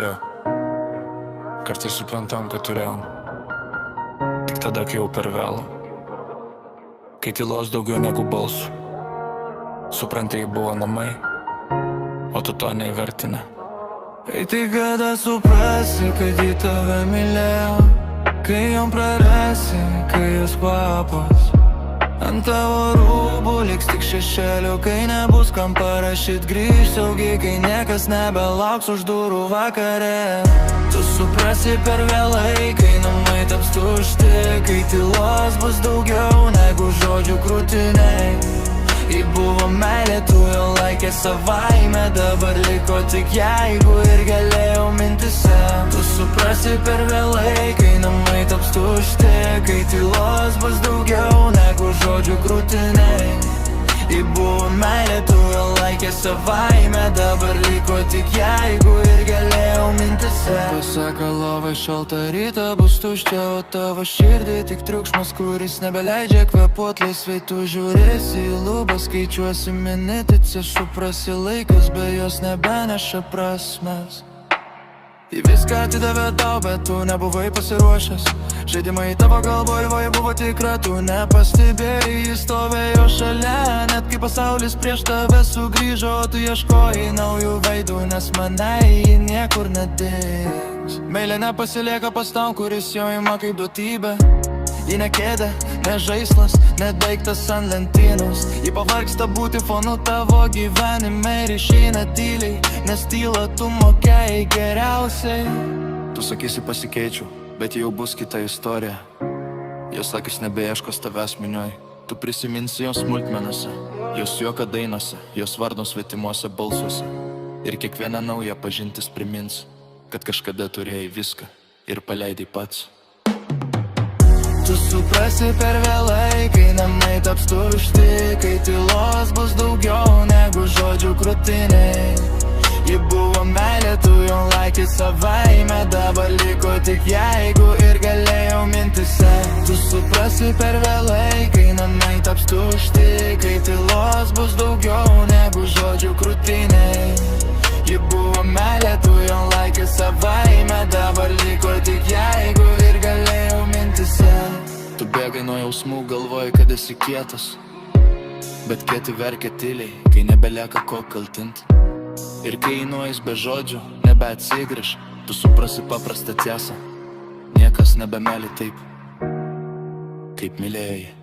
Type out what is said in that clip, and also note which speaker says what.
Speaker 1: Jo. Kartais suprantam, kad turėjom tik tada, kai jau per vėlu. Kai tylos daugiau negu balsų. Supranti, jei buvo namai, o tu to neįvertini.
Speaker 2: Kai tik kada suprasi, kad jį tave mylėjo, kai jom prarasi, kai jos kvapas ant tavo rūbų liks tik šešėlių, kai nebus kam parašyt grįžt saugiai, kai niekas nebelauks už durų vakare. Tu suprasi per vėlai, kai namai taps tušti, kai tylos bus daugiau negu žodžių krūtiniai. Jei buvo meilė, tu jau laikė savaime, dabar liko tik jeigu ir galėjau mintise. Tu suprasi per vėlai, kai namai taps tušti, kai tylos bus daugiau negu žodžių krūtiniai. Jei buvo meilė, tu jau laikė savaime, dabar liko tik jeigu ir galėjau mintise. Pasaka lova šalta ryta bus tuščia, o tavo širdį tik triukšmas, kuris nebeleidžia kvėpuot laisvai. Tu žiūrėsi į lubas, skaičiuosi minutės, suprasi laikas be jos nebeneša prasmės. Į viską atidavė tau, bet tu nebuvai pasiruošęs. Žaidimai tavo galvoje buvo tikra, tu nepastebėjai, jis stovėjo šalia. Net kai pasaulis prieš tave sugrįžo, tu ieškojai naujų veidų, nes manai ji niekur nedings. Meilė nepasilieka pas tau, kuris jo ima kaip duotybė. Ji ne kėdė, ne žaislas, ne daiktas ant lentynos. Ji pavargsta būti fonu tavo gyvenime ir išeina tyliai, nes tylą tu mokėjai geriausiai. Tu sakysi pasikeičiu, bet jau bus kita istorija. Jos akis nebeieškos tavęs minioj. Tu prisiminsi jos smulkmenose, jos juoką dainose, jos vardo svetimuose balsuose. Ir kiekvieną naują pažintis primins, kad kažkada turėjai viską ir paleidai pats. Tu suprasi per vėlai, kai namai taps tušti, kai tylos bus daugiau negu žodžių krūtiniai. Ji buvo meilė, tu jau laikė savaime, dabar liko tik jeigu ir galėjau mintise. Tu suprasi per vėlai, kai namai taps tušti, kai tylos bus daugiau negu žodžių krūtiniai. Ji buvo meilė, tu jau laikė savaime, dabar liko tik jeigu ir galėjau mintise. Tu bėgai nuo jausmų, galvoji, kad esi kietas, bet kieti verkia tyliai, kai nebelieka ko kaltint. Ir kai nueis be žodžių, nebeatsigrįš, tu suprasi paprastą tiesą. Niekas nebemeli taip, kaip mylėjai.